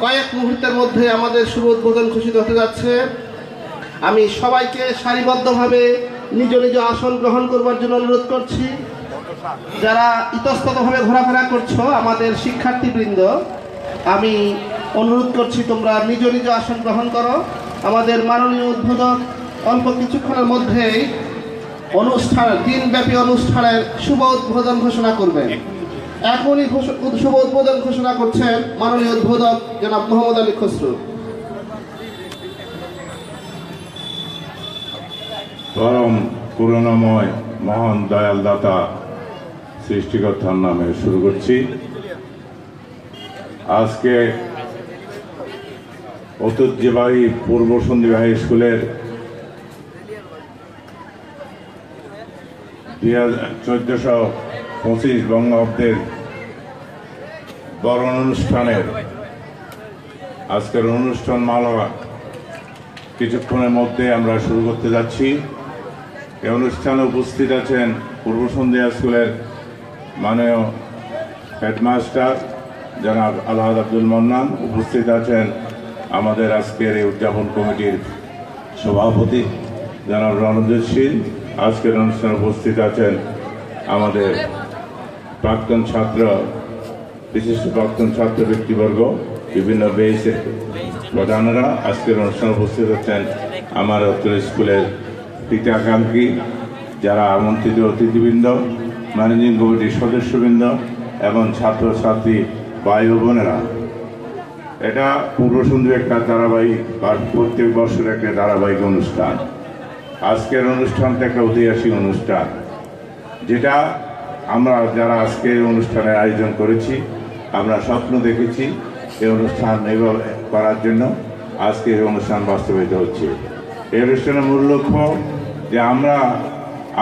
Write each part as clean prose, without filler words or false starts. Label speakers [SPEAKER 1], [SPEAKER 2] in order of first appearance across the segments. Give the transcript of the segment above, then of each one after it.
[SPEAKER 1] কয়েক মুহূর্তের মধ্যে আমাদের শুভ উদ্বোধন ঘোষিত হতে যাচ্ছে। আমি সবাইকে সারিবদ্ধভাবে নিজ নিজ আসন গ্রহণ করবার জন্য অনুরোধ করছি। যারা ইতস্ততভাবে ঘোরাফেরা করছো আমাদের শিক্ষার্থীবৃন্দ, আমি অনুরোধ করছি তোমরা নিজ নিজ আসন গ্রহণ করো। আমাদের মাননীয় উদ্বোধক অল্প কিছুক্ষণের মধ্যেই দিনব্যাপী অনুষ্ঠানের শুভ উদ্বোধন ঘোষণা করবেন। এখনই শুভ উদ্বোধন ঘোষণা করছেন মাননীয় উদ্বোধক জনাব মোহাম্মদ আলী খসরু।
[SPEAKER 2] পরম করুণাময় মহান দয়াল দাতা সৃষ্টিকর্তার নামে শুরু করছি। আজকে ঐতিহ্যবাহী পূর্ব সন্ধ্যা হাই স্কুলের 1425 বঙ্গাব্দের বরণ অনুষ্ঠানের আজকের অনুষ্ঠান মালা কিছুক্ষণের মধ্যে আমরা শুরু করতে যাচ্ছি। এই অনুষ্ঠানে উপস্থিত আছেন পূর্ব সন্ধ্যা স্কুলের মাননীয় হেডমাস্টার জনাব আলহাজ আব্দুল মান্নান, উপস্থিত আছেন আমাদের আজকের এই উদযাপন কমিটির সভাপতি জনাব রণজিৎ সিং। আজকের অনুষ্ঠানে উপস্থিত আছেন আমাদের প্রাক্তন ছাত্র, বিশিষ্ট প্রাক্তন ছাত্র ব্যক্তিবর্গ, বিভিন্ন বেসের প্রধানরা। আজকের অনুষ্ঠানে উপস্থিত আছেন আমার উত্তর স্কুলের হিতাকাঙ্ক্ষী যারা আমন্ত্রিত অতিথিবৃন্দ, ম্যানেজিং কমিটির সদস্যবৃন্দ এবং ছাত্রছাত্রী ভাই ও বোনেরা। এটা পূর্ব সন্ধ্যা একটা ধারাবাহিক বা প্রত্যেক বছর একটা ধারাবাহিক অনুষ্ঠান। আজকের অনুষ্ঠানটা একটা ঐতিহাসিক অনুষ্ঠান, যেটা আমরা যারা আজকের অনুষ্ঠানের আয়োজন করেছি আমরা স্বপ্ন দেখেছি এই অনুষ্ঠান এইভাবে করার জন্য। আজকে এই অনুষ্ঠান বাস্তবায়িত হচ্ছে। এই অনুষ্ঠানের মূল লক্ষ্য যে আমরা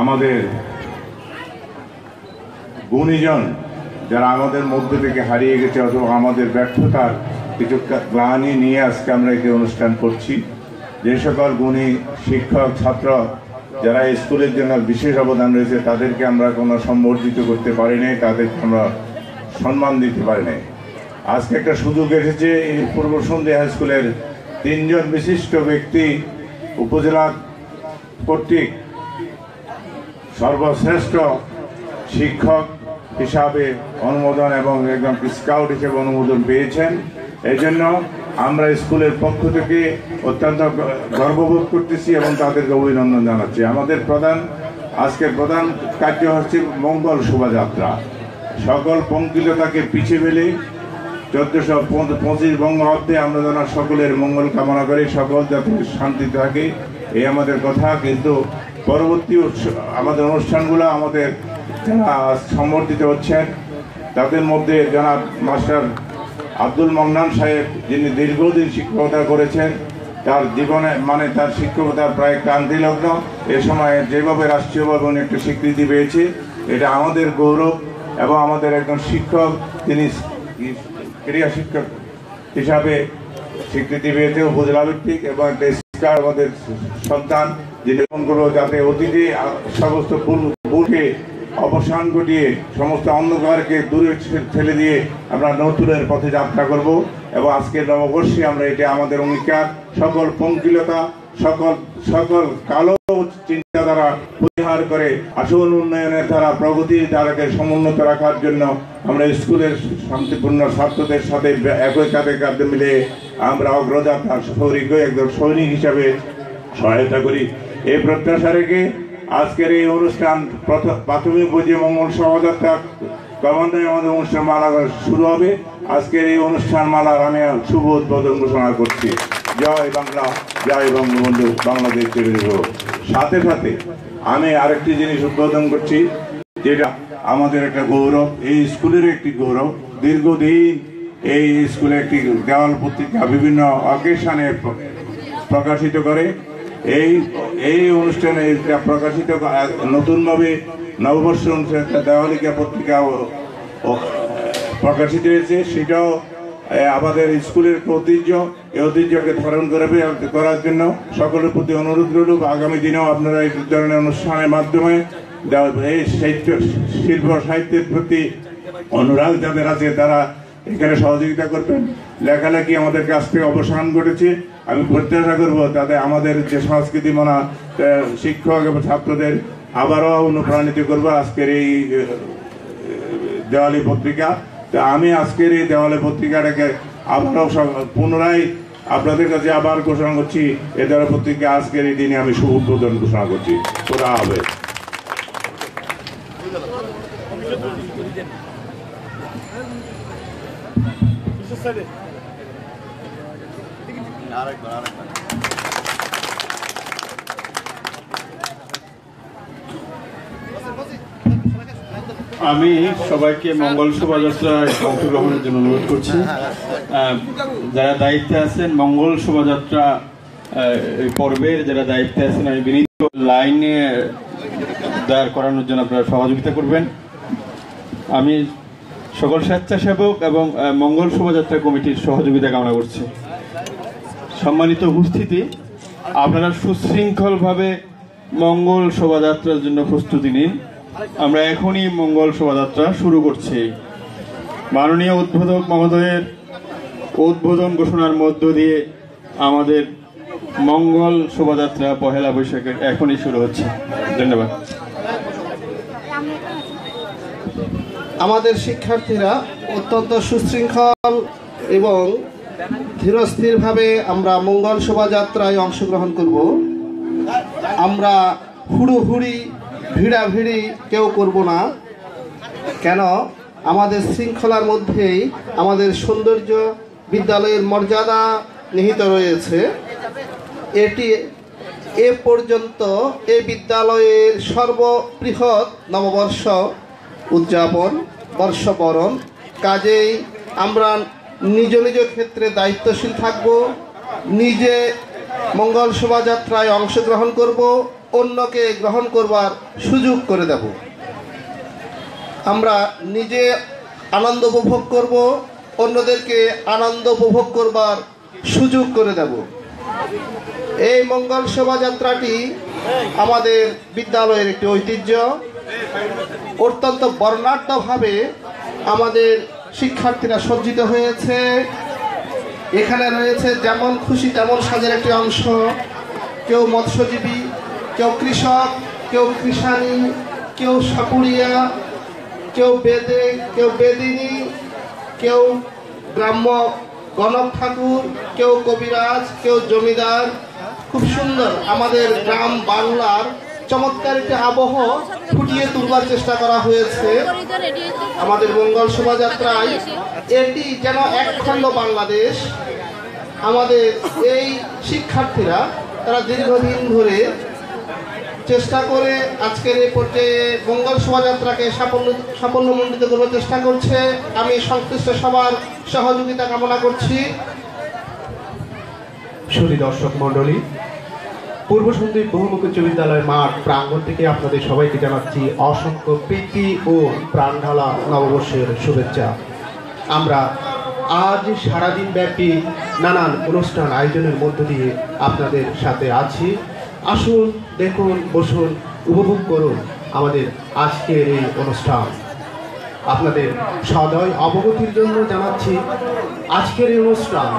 [SPEAKER 2] আমাদের গুণীজন যারা আমাদের মধ্যে থেকে হারিয়ে গেছে অথবা আমাদের ব্যর্থতার কিছু গ্লানি নিয়ে আজকে আমরা এই অনুষ্ঠান করছি। যে সকল গুণী শিক্ষক ছাত্র যারা স্কুলের জন্য বিশেষ অবদান রয়েছে তাদেরকে আমরা কোনো সম্বর্ধিত করতে পারি নাই, তাদেরকে আমরা সম্মান দিতে পারি নাই। আজকে একটা সুযোগ এসেছে এই পূর্ব সন্ধ্যা হাই স্কুলের 3 জন বিশিষ্ট ব্যক্তি উপজেলা কর্তৃক সর্বশ্রেষ্ঠ শিক্ষক হিসাবে অনুমোদন এবং একদম স্কাউট হিসেবে অনুমোদন পেয়েছেন। এই জন্য আমরা স্কুলের পক্ষ থেকে অত্যন্ত গর্ববোধ করতেছি এবং তাদেরকে অভিনন্দন জানাচ্ছি। আমাদের আজকের প্রধান কার্য হচ্ছে মঙ্গল শোভাযাত্রা। সকল পঙ্কিলতাকে পিছিয়ে ফেলে 1425 বঙ্গাব্দে আমরা যেন সকলের মঙ্গল কামনা করি, সকল যাতে শান্তি থাকে, এই আমাদের কথা। কিন্তু পরবর্তী আমাদের অনুষ্ঠানগুলো আমাদের যারা সম্বর্ধিত হচ্ছেন তাদের মধ্যে জনাব মাস্টার আব্দুল মান্নান সাহেব, যিনি দীর্ঘদিন শিক্ষকতা করেছেন, তার জীবনে তার শিক্ষকতা প্রায় ক্রান্তিলগ্ন। এ সময় যেভাবে রাষ্ট্রীয়ভাবে উনি একটা স্বীকৃতি পেয়েছে, এটা আমাদের গৌরব। এবং আমাদের একজন শিক্ষক, তিনি ক্রীড়া শিক্ষক হিসাবে স্বীকৃতি পেয়েছে উপজেলা ভিত্তিক, এবং একটা স্কার আমাদের সন্তান, যিনি করবো যাতে অতীতে সমস্ত ভুলকে অবসান ঘটিয়ে সমস্ত অন্ধকারকে দূরে ঠেলে দিয়ে আমরা নতুনের পথে যাত্রা করব। এবং আজকের নববর্ষে আমরা এটা আমাদের অঙ্গীকার, সকল পঙ্কিলতা, সকল কালো চিন্তাধারা পরিহার করে আসল উন্নয়নের ধারা, প্রগতির ধারাকে সমুন্নত রাখার জন্য আমরা স্কুলের শান্তিপূর্ণ ছাত্রদের সাথে একই কাঁধে কাঁধে মিলে আমরা অগ্রযাত্রার একজন সৈনিক হিসাবে সহায়তা করি। এই প্রত্যাশা রেখে আজকের এই অনুষ্ঠান প্রাথমিক পর্যায়ে মঙ্গল শোভাযাত্রা ক্রমান্বয়ে আমাদের অনুষ্ঠান মালা শুরু হবে। আজকের এই অনুষ্ঠান মালার আমি শুভ উদ্বোধন ঘোষণা করছি। জয় বাংলা, জয় বঙ্গবন্ধু, বাংলাদেশ চিরজীবী হোক। সাথে সাথে আমি আরেকটি জিনিস উদ্বোধন করছি, যেটা আমাদের একটা গৌরব, এই স্কুলের একটি গৌরব। দীর্ঘদিন এই স্কুলে একটি দেওয়াল পত্রিকা বিভিন্ন অকেশনে প্রকাশিত করে। এই অনুষ্ঠানে প্রকাশিত নতুনভাবে নববর্ষ অনুষ্ঠানে একটা দেওয়ালিকা পত্রিকা প্রকাশিত হয়েছে। সেটাও আমাদের স্কুলের ঐতিহ্য, এই ঐতিহ্যকে ধারণ করার জন্য সকলের প্রতি অনুরোধ রইল। আগামী দিনেও আপনারা এই ধরনের অনুষ্ঠানের মাধ্যমে এই শিল্প সাহিত্যের প্রতি অনুরাগ যাদের আছে তারা এখানে সহযোগিতা করবেন। লেখালেখি আমাদের কাছ থেকে অবসান ঘটেছে। আমি প্রত্যাশা করব তাতে আমাদের যে সংস্কৃতি মনা শিক্ষক এবং ছাত্রদের আবারও অনুপ্রাণিত করবো আজকের এই দেওয়ালি পত্রিকা। তো আমি আজকের এই দেওয়ালি পত্রিকাটাকে আবারও পুনরায় আপনাদের কাছে আবার ঘোষণা করছি, এ দেওয়ালি পত্রিকা আজকের এই দিনে আমি শুভ উদ্বোধন ঘোষণা করছি। খোদা হাফেজ।
[SPEAKER 3] আমি সবাইকে মঙ্গল শোভাযাত্রায় অংশগ্রহণের জন্য অনুরোধ করছি। যারা দায়িত্বে আছেন মঙ্গল শোভাযাত্রা পর্বের যারা দায়িত্বে আছেন, আমি বিনীত লাইনে দাঁড় করানোর জন্য আপনারা সহযোগিতা করবেন। আমি সকল স্বেচ্ছাসেবক এবং মঙ্গল শোভাযাত্রা কমিটির সহযোগিতা কামনা করছি। সম্মানিত উপস্থিতি, আপনারা সুশৃঙ্খলভাবে মঙ্গল শোভাযাত্রার জন্য প্রস্তুতি নিন। আমরা এখনই মঙ্গল শোভাযাত্রা শুরু করছি। মাননীয় উদ্বোধক মহোদয়ের উদ্বোধন ঘোষণার মধ্য দিয়ে আমাদের মঙ্গল শোভাযাত্রা পহেলা বৈশাখের এখনই শুরু হচ্ছে। ধন্যবাদ।
[SPEAKER 1] আমাদের শিক্ষার্থীরা অত্যন্ত সুশৃঙ্খল এবং ধীরস্থিরভাবে আমরা মঙ্গল শোভাযাত্রায় অংশগ্রহণ করব। আমরা হুড়োহুড়ি ভিড়াভিড়ি কেউ করব না, কেন আমাদের শৃঙ্খলার মধ্যেই আমাদের সৌন্দর্য, বিদ্যালয়ের মর্যাদা নিহিত রয়েছে। এটি এ পর্যন্ত এই বিদ্যালয়ের সর্ববৃহৎ নববর্ষ উদযাপন, বর্ষবরণ। কাজেই আমরা নিজ নিজ ক্ষেত্রে দায়িত্বশীল থাকব, নিজে মঙ্গল শোভাযাত্রায় অংশগ্রহণ করব, অন্যকে গ্রহণ করবার সুযোগ করে দেব। আমরা নিজে আনন্দ উপভোগ করব, অন্যদেরকে আনন্দ উপভোগ করবার সুযোগ করে দেব। এই মঙ্গল শোভাযাত্রাটি আমাদের বিদ্যালয়ের একটি ঐতিহ্য। অত্যন্ত বর্ণাঢ্যভাবে আমাদের শিক্ষার্থীরা সজ্জিত হয়েছে। এখানে রয়েছে যেমন খুশি তেমন সাজের একটি অংশ। কেউ মৎস্যজীবী, কেউ কৃষক, কেউ কৃষানী, কেউ সাপুরিয়া, কেউ বেদে, কেউ বেদিনী, কেউ গ্রাম্য গণক ঠাকুর, কেউ কবিরাজ, কেউ জমিদার। খুব সুন্দর আমাদের গ্রাম বাংলার চমৎকার একটি আবহ ফুটিয়ে তুলবার চেষ্টা করা হয়েছে আমাদের মঙ্গল শোভাযাত্রায়। এটি যেন একখণ্ড বাংলাদেশ। আমাদের এই শিক্ষার্থীরা তারা দীর্ঘদিন ধরে চেষ্টা করে আজকের এই পর্যায়ে মঙ্গল শোভাযাত্রাকে সাফল্যমণ্ডিত করবার চেষ্টা করছে। আমি সংশ্লিষ্ট সবার সহযোগিতা কামনা করছি।
[SPEAKER 4] সুধী দর্শক মণ্ডলী, পূর্ব সন্দ্বীপ বহুমুখী উচ্চ বিদ্যালয় মাঠ প্রাঙ্গণ থেকে আপনাদের সবাইকে জানাচ্ছি অসংখ্য প্রীতি ও প্রাণঢালা নববর্ষের শুভেচ্ছা। আমরা আজ সারাদিন ব্যাপী নানান অনুষ্ঠান আয়োজনের মধ্য দিয়ে আপনাদের সাথে আছি। আসুন, দেখুন, বসুন, উপভোগ করুন আমাদের আজকের এই অনুষ্ঠান। আপনাদের সদয় অবগতির জন্য জানাচ্ছি আজকের এই অনুষ্ঠান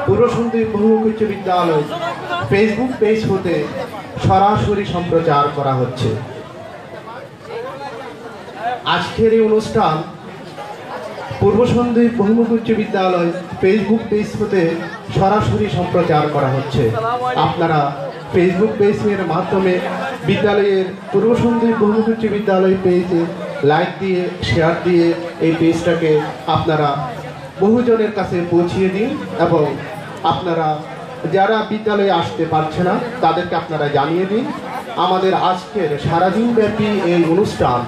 [SPEAKER 4] পূর্ব সন্দ্বীপ বহুমুখী উচ্চ বিদ্যালয় ফেসবুক পেজ হতে সরাসরি সম্প্রচার করা হচ্ছে। আজকের এই অনুষ্ঠান পূর্ব সন্দ্বীপ বহুমুখী উচ্চ বিদ্যালয় ফেসবুক পেজ হতে সরাসরি সম্প্রচার করা হচ্ছে। আপনারা ফেসবুক পেজের মাধ্যমে বিদ্যালয়ের পূর্ব সন্দ্বীপ বহুমুখী উচ্চ বিদ্যালয় পেজে লাইক দিয়ে, শেয়ার দিয়ে এই পেজটাকে আপনারা বহুজনের কাছে পৌঁছিয়ে দিন এবং আপনারা যারা বিদ্যালয়ে আসতে পারছে না তাদেরকে আপনারা জানিয়ে দিন আমাদের আজকের সারাদিন ব্যাপী এই অনুষ্ঠান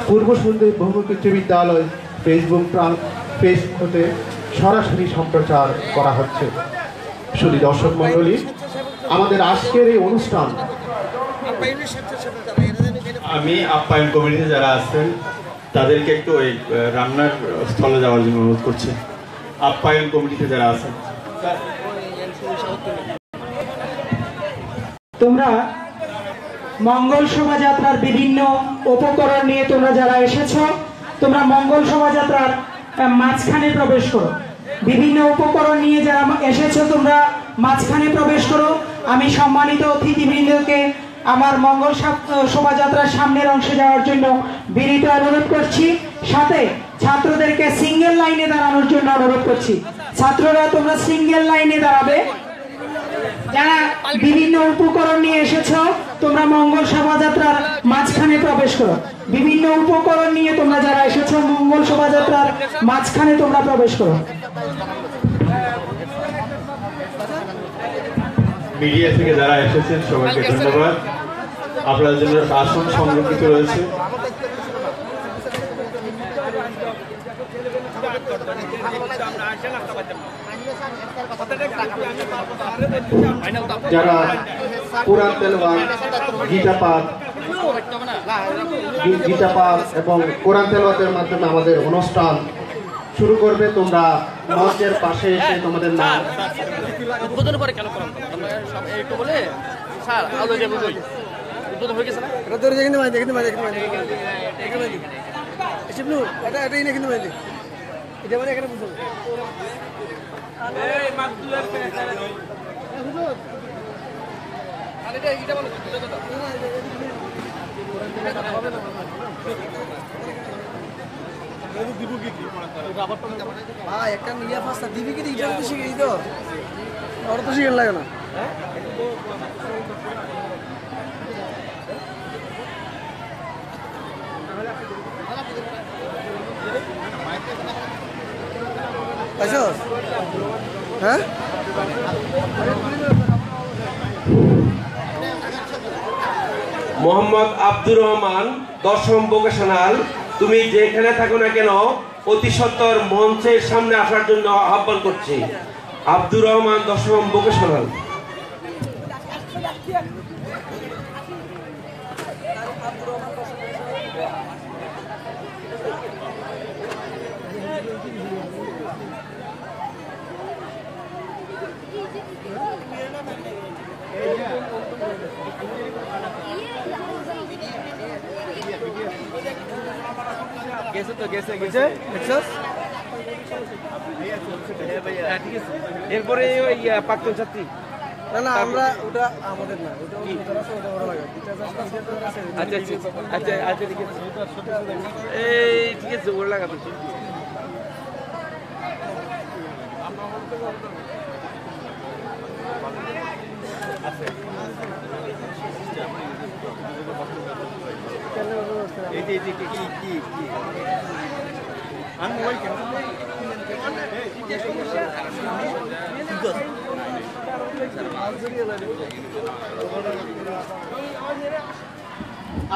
[SPEAKER 4] পূর্ব সন্দ্বীপ বহুমুখী উচ্চ বিদ্যালয় ফেসবুক পেজ হতে সরাসরি সম্প্রচার করা হচ্ছে। শুধু দর্শক মণ্ডলী, আমাদের আজকের এই অনুষ্ঠান
[SPEAKER 3] আমি আপ্যায়ন কমিটিতে যারা আছেন তাদেরকে একটু ওই রান্নার স্থলে যাওয়ার জন্য অনুরোধ করছি। আপ্যায়ন কমিটিতে যারা আছেন,
[SPEAKER 5] তোমরা মঙ্গল শোভাযাত্রার বিভিন্ন উপকরণ নিয়ে তোমরা যারা এসেছো, তোমরা মঙ্গল শোভাযাত্রার মাঝখানে প্রবেশ করো। বিভিন্ন উপকরণ নিয়ে যারা এসেছো তোমরা মাঝখানে প্রবেশ করো। আমি সম্মানিত অতিথিবৃন্দকে আমার মঙ্গল শোভাযাত্রার সামনের অংশে যাওয়ার জন্য বিনীত অনুরোধ করছি। সাথে ছাত্রদেরকে সিঙ্গেল লাইনে দাঁড়ানোর জন্য অনুরোধ করছি। ছাত্ররা তোমরা সিঙ্গেল লাইনে দাঁড়াবে। যারা বিভিন্ন উপকরণ নিয়ে এসেছো তোমরা মঙ্গল শোভাযাত্রার মাঝখানে প্রবেশ করো। বিভিন্ন উপকরণ নিয়ে তোমরা যারা এসেছো মঙ্গল শোভাযাত্রার মাঝখানে তোমরা প্রবেশ করো।
[SPEAKER 3] মিডিয়া থেকে যারা এসেছেন সবাইকে ধন্যবাদ। আপনাদের জন্য আসন সংরক্ষিত রয়েছে।
[SPEAKER 4] যারা কোরআন তেলাওয়াত, গীতা পাঠ এবং কোরআন তেলাওয়াতের মাধ্যমে আমাদের অনুষ্ঠান শুরু করবে, তোমরা মঞ্চের পাশে এসে তোমাদের নাম
[SPEAKER 6] উদ্বোধন করে কেন করাম একটু বলে স্যার আলো যাবো কই উদ্বোধন হয়ে গেছে না এটা ধরে দেখতে পাই শিবলু এটা এটাই না কিন্তু বাইলে এটা মানে এখানে বুঝো এই মাকতুলের কে হুজুর আরে এটা বলো ভাই একটা নিয়ে ফাস্তা দিবি কি এটা তো শিখেই তো ওরা তো শিখে লাগে না হ্যাঁ
[SPEAKER 7] মোহাম্মদ আব্দুর রহমান, 10ম ভোকেশনাল। তুমি যেখানে থাকো না কেন অতি সত্বর মঞ্চের সামনে আসার জন্য আহ্বান করছি। আব্দুর রহমান, 10ম ভোকেশনাল।
[SPEAKER 6] এরপরে ওই প্রাক্তন ছাত্রী না না আমরা ওটা আমাদের না ওটা ওরা লাগে আচ্ছা আচ্ছা আচ্ছা আচ্ছা ঠিক আছে এই ঠিক আছে ওরা লাগাতে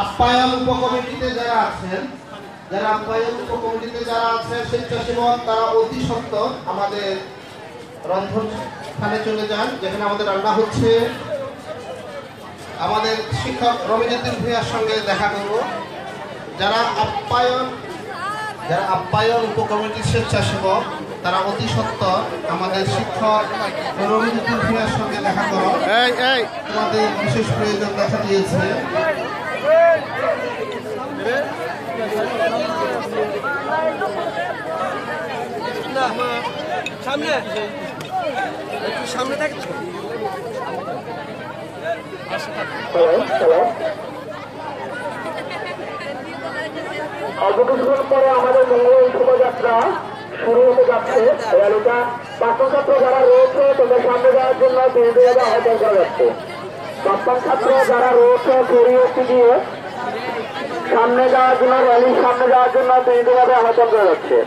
[SPEAKER 1] আপ্যায়ন উপকমিটিতে যারা আছেন, স্বেচ্ছাসেবক তারা অতি সত্বর আমাদের রন্ধন স্থানে চলে যান, যেখানে আমাদের রান্না হচ্ছে। আমাদের শিক্ষক রমিজুদ্দিন ভূঁইয়ার সঙ্গে দেখা করব। যারা আপ্যায়ন উপকমিটির স্বেচ্ছাসেবক তারা অতি সত্বর আমাদের শিক্ষক রমিজুদ্দিন ভূঁইয়ার সঙ্গে দেখা করো। তোমাদের বিশেষ প্রয়োজন দেখা দিয়েছে।
[SPEAKER 6] সামনে সামনে থাক
[SPEAKER 8] অল্প কিছুক্ষণ পরে আমাদের মঙ্গল শোভাযাত্রা শুরু হতে যাচ্ছে। এটা প্রাক্তন ছাত্র যারা রয়েছে তাদের সামনে যাওয়ার জন্য কেন্দ্রীয়ভাবে আহ্বান করা যাচ্ছে। প্রাক্তন ছাত্র যারা রয়েছে শরীয়তে দিয়ে সামনে যাওয়ার জন্য, র্যালির সামনে যাওয়ার জন্য কেন্দ্রীয়ভাবে আহ্বান করা যাচ্ছে।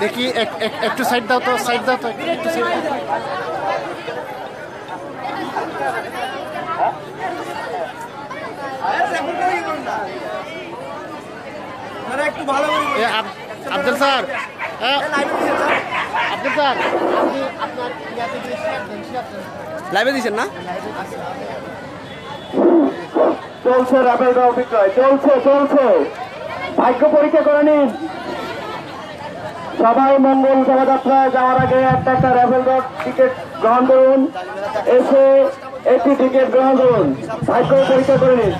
[SPEAKER 4] দেখি একটু সাইড দাও তো, সাইড দাও তো, একটু সাইড দাও। আব্দুল স্যার, আব্দুল স্যার,
[SPEAKER 6] লাইভে দিছেন না?
[SPEAKER 8] চলছে রাফেল ড্র বিক্রয়, চলছে চলছে, ভাগ্য পরীক্ষা করে নিন সবাই। মঙ্গল শোভাযাত্রায় যাওয়ার আগে একটা একটা রাফেল ড্র টিকিট গ্রহণ করুন, এসে একটি টিকিট গ্রহণ করুন, ভাগ্য পরীক্ষা করে নিন।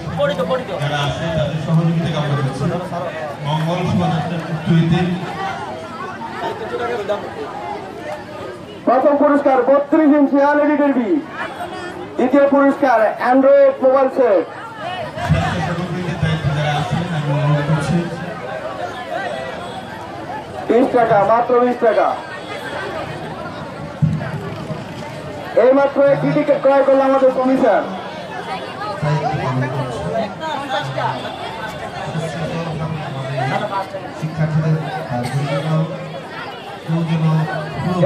[SPEAKER 3] যারা আছে তাদের সহযোগিতা কামনা করছি। মঙ্গল শোভাযাত্রার নেতৃত্বে
[SPEAKER 8] প্রথম পুরস্কার 32 ইঞ্চি এলইডি টিভি, দ্বিতীয় পুরস্কার অ্যান্ড্রয়েড মোবাইল সেট।
[SPEAKER 3] স্বেচ্ছাসেবকদের দায়িত্বে যারা আছেন আমি অনুরোধ করছি
[SPEAKER 8] 20 টাকা, মাত্র 20 টাকা। এই মাত্র একটি টিকিট ক্রয় করলো আমাদের কমিশন।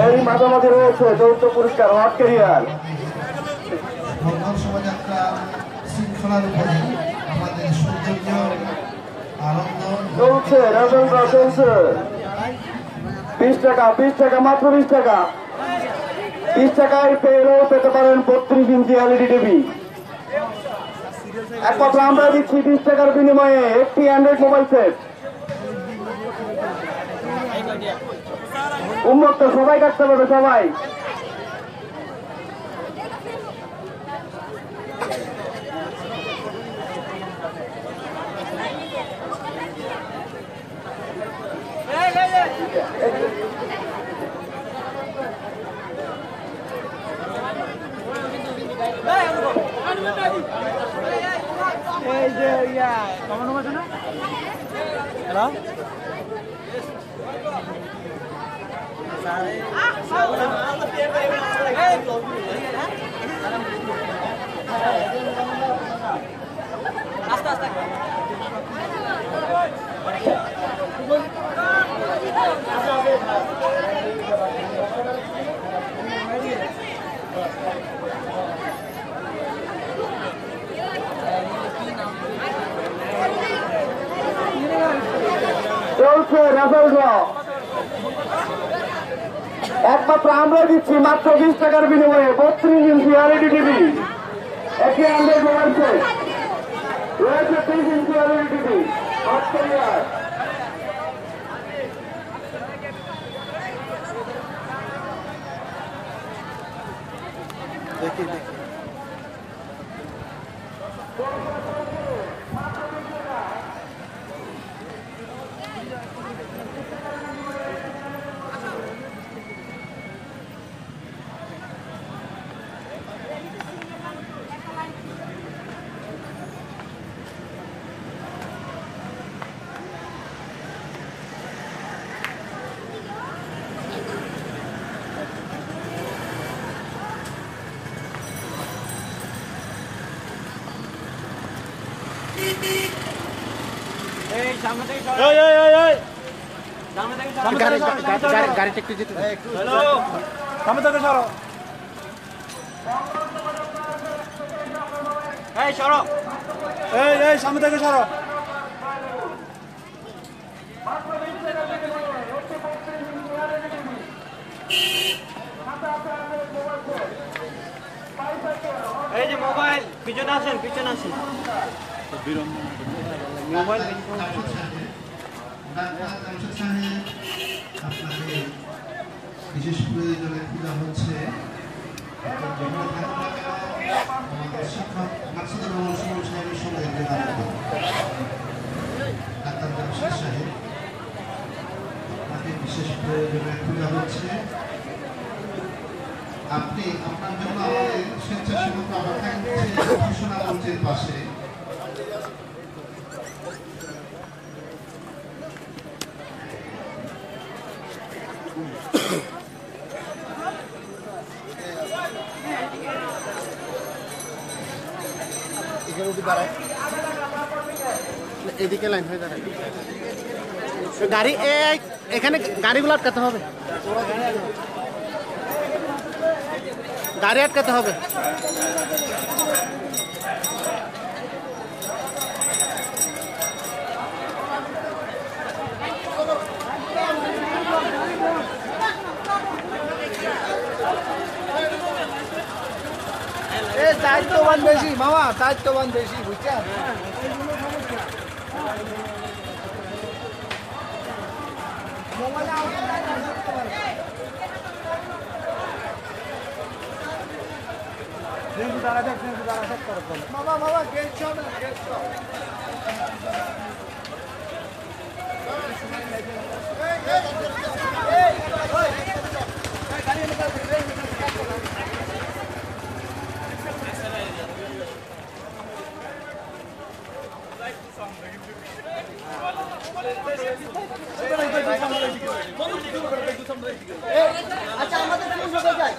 [SPEAKER 8] এর মাঝামাঝি রয়েছে যৌথ পুরস্কার হট ক্যারিয়ার।
[SPEAKER 9] মঙ্গল শোভাযাত্রা শৃঙ্খলার উপরে আমাদের সৌন্দর্য আনন্দ
[SPEAKER 8] চলছে রাজেন্দ্র, চলছে 20 টাকা, 20 টাকা, মাত্র 20 টাকা। 20 টাকায় পেলেও পেতে পারেন 32 ইঞ্চি এলইডি টিভি। একমাত্র আমরা দিচ্ছি 20 টাকার বিনিময়ে একটি অ্যান্ড্রয়েড মোবাইল সেট। উন্মুক্ত সবাই কাটতে পারবে, সবাই।
[SPEAKER 6] এই যে কমন আছে না? হ্যালো আস্তে আস্তে
[SPEAKER 8] চলছে রাফেল ড্র। একমাত্র আমরা দিচ্ছি মাত্র 20 টাকার বিনিময়ে 32 ইঞ্চি এলইডি টিভি, একটি অ্যান্ড্রয়েড মোবাইল সেট রয়েছে, 30 inch LED TV, hot career.
[SPEAKER 4] দেখি দেখি গাড়িটা একটু যেতে
[SPEAKER 6] সামনে থেকে সরো, এই সরো, এই সামনে থেকে সরো। এই যে মোবাইল পিছনে আসেন মোবাইল
[SPEAKER 9] আপনাকে বিশেষ প্রয়োজনে খোঁজা হচ্ছে আমাদের শিক্ষক মাকসুদুর রহমান সুমন সাহেবের সঙ্গে যোগাযোগ করুন। ডাক্তার জামশেদ সাহেব আপনাকে বিশেষ প্রয়োজনে খোঁজা হচ্ছে। আপনি আপনার জন্য আমাদের স্বেচ্ছাসেবক অপেক্ষা করছে ঘোষণা মঞ্চের পাশে।
[SPEAKER 10] এদিকে লাইন হয়ে দাঁড়ায় গাড়ি এখানে গাড়িগুলো আটকাতে হবে, গাড়ি আটকাতে হবে।
[SPEAKER 6] দায়িত্ববান বেশি মামা, দায়িত্ববান বেশি বুঝছেন। মামা গেট আচ্ছা আমাদের কোন জায়গায় যায়?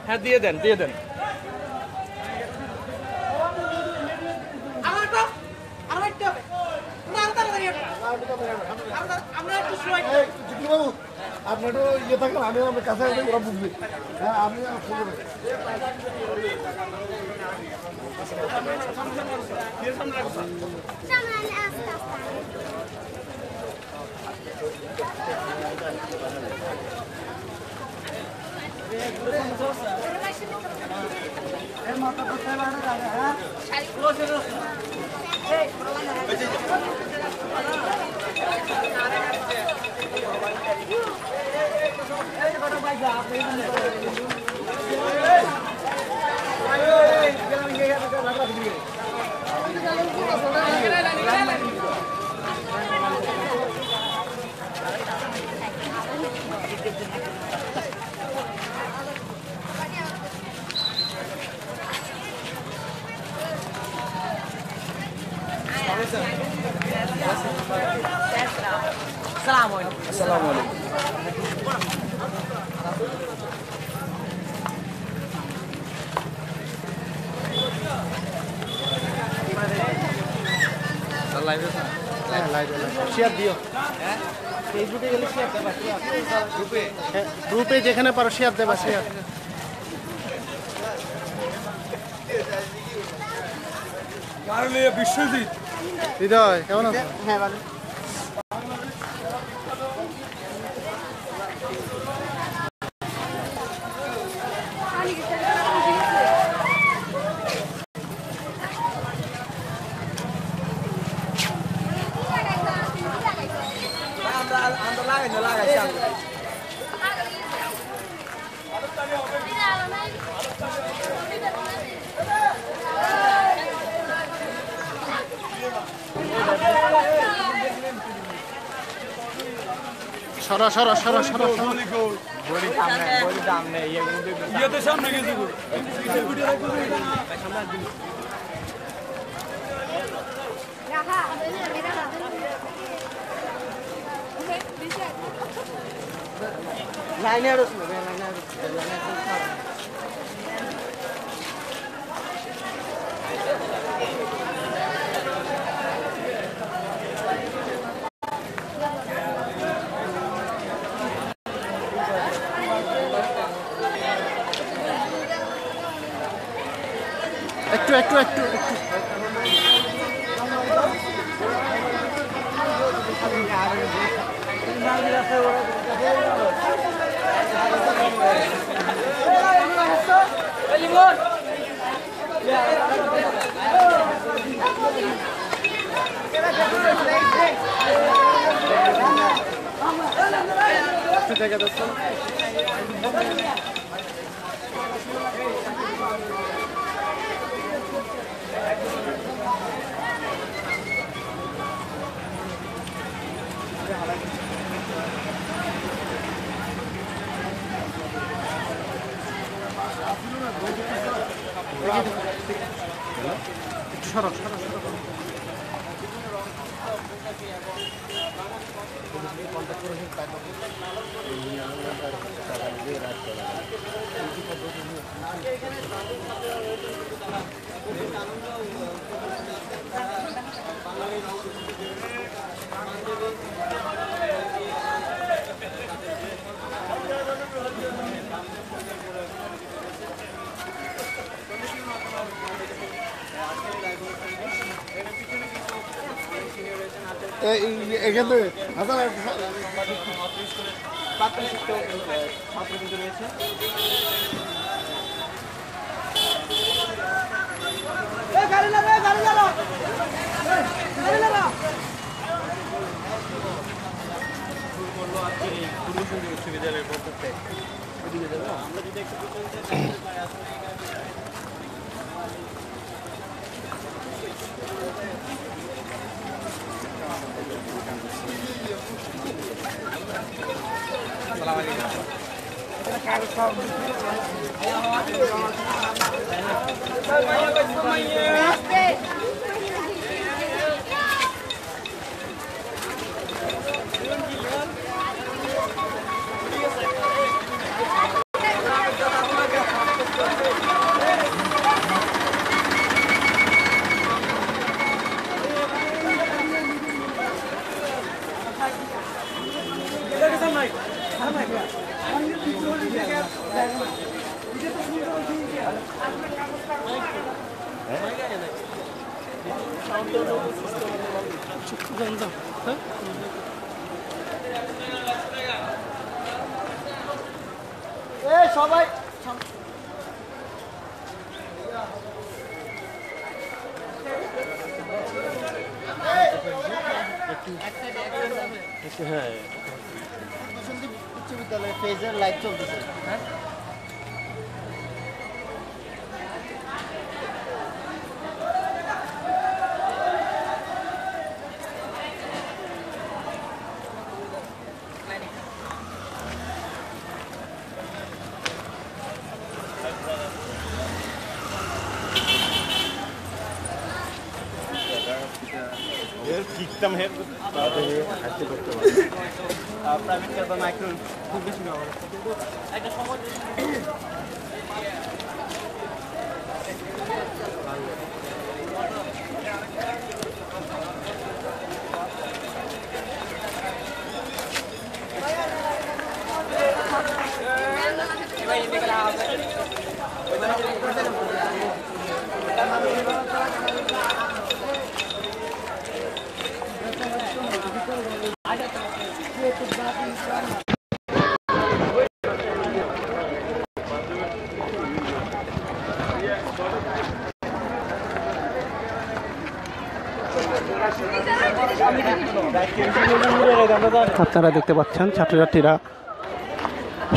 [SPEAKER 6] হ্যাঁ দিয়ে দেন আপনার ইয়ে থাকলে আমি আমার কাছে ওরা বুঝবে। হ্যাঁ আমি শেয়ার দিও, ফেসবুকে গেলে শেয়ার দেবা, গ্রুপে যেখানে পারো শেয়ার দেবা, শেয়ার। বিশ্বজিৎ হৃদয় কেমন আছে? হ্যাঁ ভালো। সরা সরা সরা সরা সামনে গেছি লাইনে আর একটু
[SPEAKER 10] একটু একটু একটু জায়গা দোস্ত সরো সরো সরো এখানে ছাত্র কিন্তু রয়েছে গাড়ি লাগা গাড়ি লাগা গাড়ি লাগা বললো আজকে পূর্ব সুন্দর বিশ্ববিদ্যালয়ের পক্ষ থেকে ওদিকে যাবো আমরা যদি একটু সবাই হ্যাঁ উচ্চ বিদ্যালয়ে ফেজের লাইভ চলতেছে হ্যাঁ সিস্টেম है হাতে করতে পারে প্রাইভেট কার বা মাইক্রো খুব বেশি ব্যবহার একটা সময়
[SPEAKER 4] আপনারা দেখতে পাচ্ছেন ছাত্রছাত্রীরা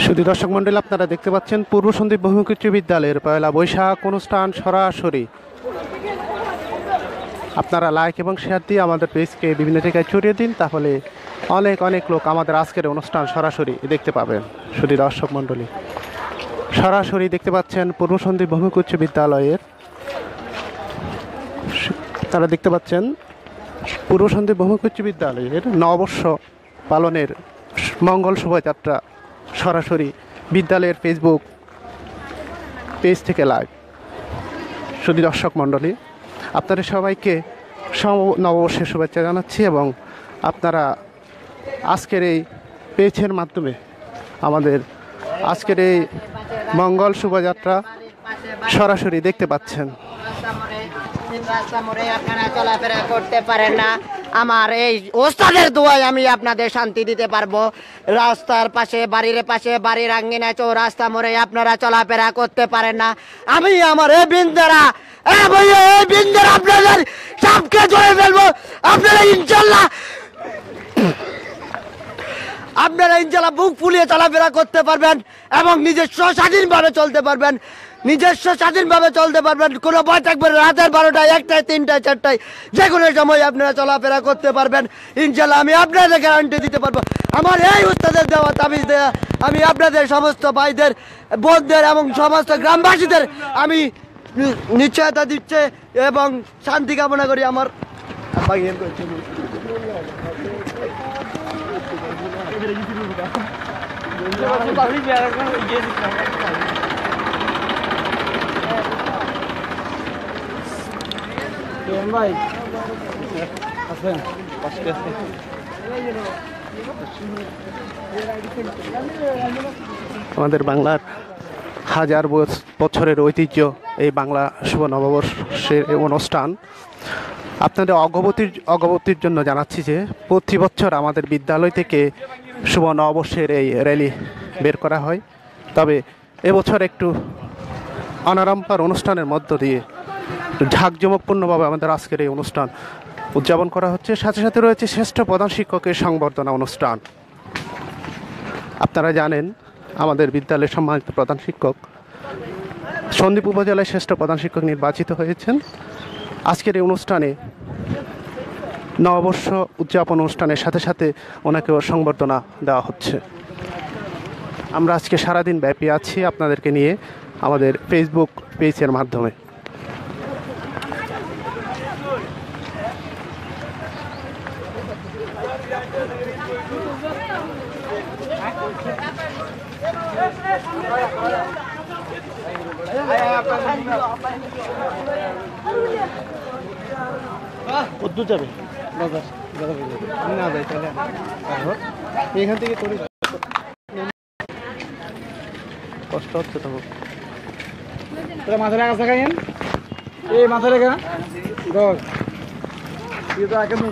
[SPEAKER 4] শুধু দর্শক মণ্ডলী আপনারা দেখতে পাচ্ছেন পূর্ব সন্দ্বীপ বহুমুখী উচ্চ বিদ্যালয়ের পয়লা বৈশাখ অনুষ্ঠান সরাসরি আপনারা লাইক এবং শেয়ার দিয়ে আমাদের পেজকে বিভিন্ন জায়গায় ছড়িয়ে দিন, তাহলে অনেক অনেক লোক আমাদের আজকের অনুষ্ঠান সরাসরি দেখতে পাবেন। শুধু দর্শক মণ্ডলী সরাসরি দেখতে পাচ্ছেন পূর্ব সন্দ্বীপ বহুমুখী উচ্চ বিদ্যালয়ের, তারা দেখতে পাচ্ছেন পূর্ব সন্দ্বীপ বহুমুখী উচ্চ বিদ্যালয়ের নববর্ষ পালনের মঙ্গল শোভাযাত্রা সরাসরি বিদ্যালয়ের ফেসবুক পেজ থেকে লাইভ। শুধু দর্শক মণ্ডলী আপনাদের সবাইকে নববর্ষের শুভেচ্ছা জানাচ্ছি এবং আপনারা আজকের এই পেজের মাধ্যমে আমাদের আজকের এই মঙ্গল শোভাযাত্রা সরাসরি দেখতে পাচ্ছেন।
[SPEAKER 11] রাস্তা মোড়ে আপনারা চলাফেরা করতে পারেন না, আমার এই ওস্তাদের দোয়ায় আমি আপনাদের শান্তি দিতে পারবো। রাস্তার পাশে, বাড়ির পাশে, বাড়ির আঙ্গিনায় রাস্তা মোড়ে আপনারা চলাফেরা করতে পারেন না। আমি আমার এই বিন্দারা এই বিন্দারা আপনাদের সবকে ধরে ফেলবো। আপনারা ইনশাল্লাহ বুক ফুলিয়ে চলাফেরা করতে পারবেন এবং নিজস্ব স্বাধীনভাবে চলতে পারবেন, কোনো ভয় থাকবে না। রাতের 12টায়, 1টায়, 3টায়, 4টায় যে কোনো সময় আপনারা চলাফেরা করতে পারবেন ইনশাল্লাহ। আমি আপনাদের গ্যারান্টি দিতে পারবো। আমার এই উস্তাদের দেওয়া তাবিজ দেওয়া আমি আপনাদের সমস্ত ভাইদের, বোনদের এবং সমস্ত গ্রামবাসীদের আমি নিশ্চয়তা দিচ্ছে এবং শান্তি কামনা করি। আমার
[SPEAKER 4] আমাদের বাংলার হাজার বছরের ঐতিহ্য এই বাংলা শুভ নববর্ষের এই অনুষ্ঠান আপনাদের অগবতির জন্য জানাচ্ছি যে প্রতি বছর আমাদের বিদ্যালয় থেকে শুভ নববর্ষের এই র্যালি বের করা হয়। তবে এবছর একটু অনারম্বর অনুষ্ঠানের মধ্য দিয়ে ঝাঁকজমকপূর্ণভাবে আমাদের আজকের এই অনুষ্ঠান উদযাপন করা হচ্ছে। সাথে সাথে রয়েছে শ্রেষ্ঠ প্রধান শিক্ষকের সংবর্ধনা অনুষ্ঠান। আপনারা জানেন আমাদের বিদ্যালয়ের সম্মানিত প্রধান শিক্ষক সন্দ্বীপ উপজেলায় শ্রেষ্ঠ প্রধান শিক্ষক নির্বাচিত হয়েছেন। আজকের এই অনুষ্ঠানে নববর্ষ উদযাপন অনুষ্ঠানের সাথে সাথে ওনাকেও সংবর্ধনা দেওয়া হচ্ছে। আমরা আজকে সারাদিন ব্যাপী আছি আপনাদেরকে নিয়ে আমাদের ফেসবুক পেজের মাধ্যমে।
[SPEAKER 10] কদ্দূর যাবে না যাই তাহলে এখান থেকে করি কষ্ট হচ্ছে তো মাথা লাগা থাকেন এই মাথা লাগা গর ये तो आके मैं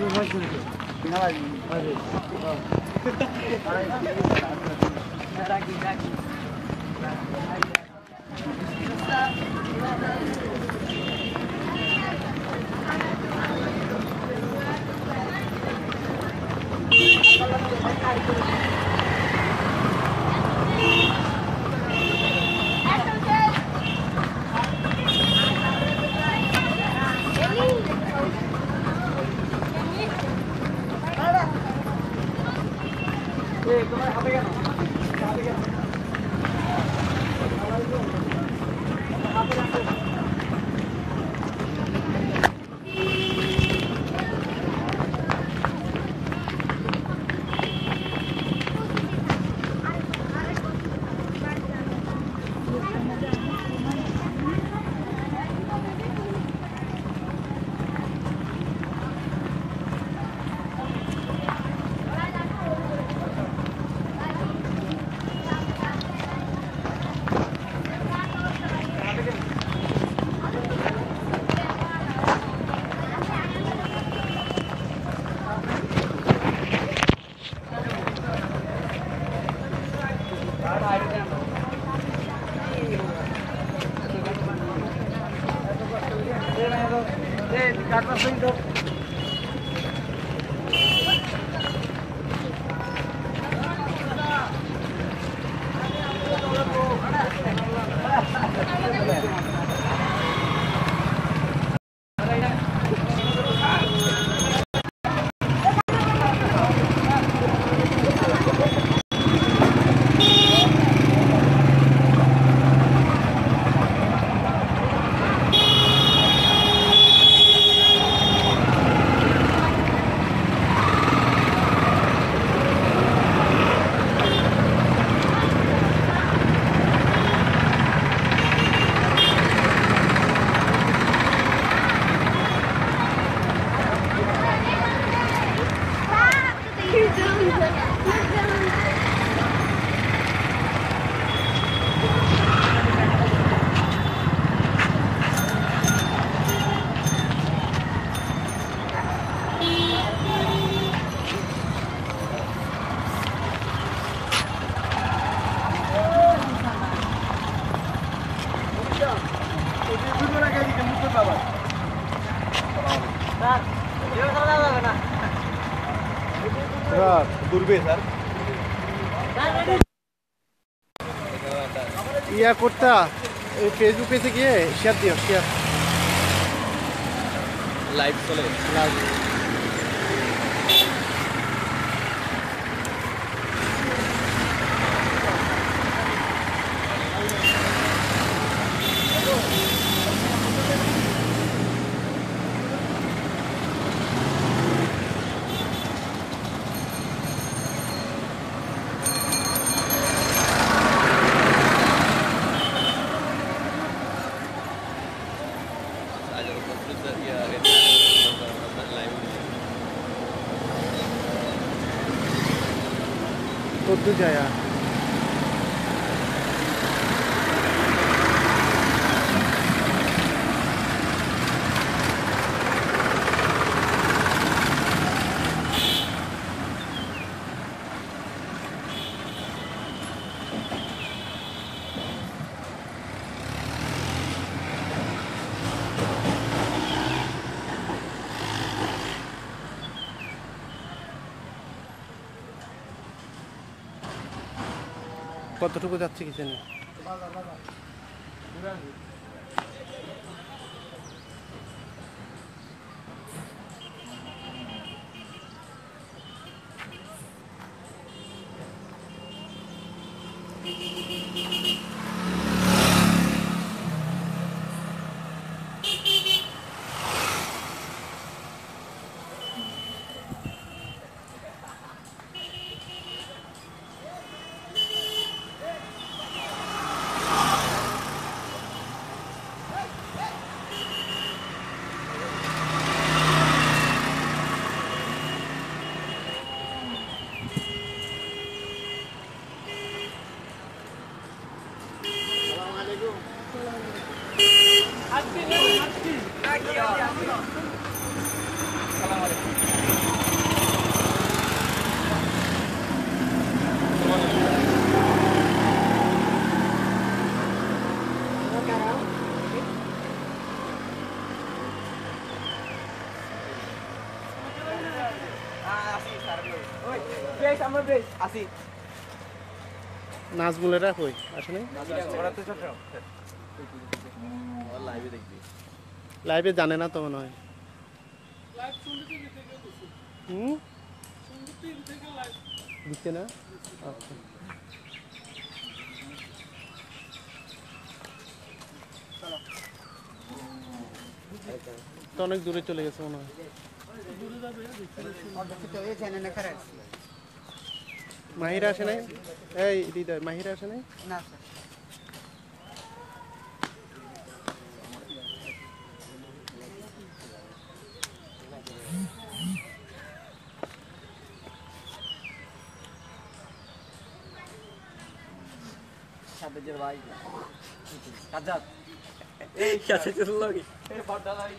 [SPEAKER 10] দূরবে স্যার ইয়া করতা এই ফেসবুক পেজে গিয়ে শেয়ার দিও শেয়ার
[SPEAKER 6] লাইভ চলে
[SPEAKER 10] লাইভ কদ্দু যায় কতটুকু যাচ্ছে কি জানি নাজমুলেরা কই আসে নাই লাইভে জানে না তো মনে হয় দিচ্ছে না আচ্ছা তো অনেক দূরে চলে গেছে মনে হয় মাহিরা আসে নাই এই হৃদয় মাহিরা আসে নাই না
[SPEAKER 6] ভাই কাজাত এই কাছে চলো এই বড় দালাই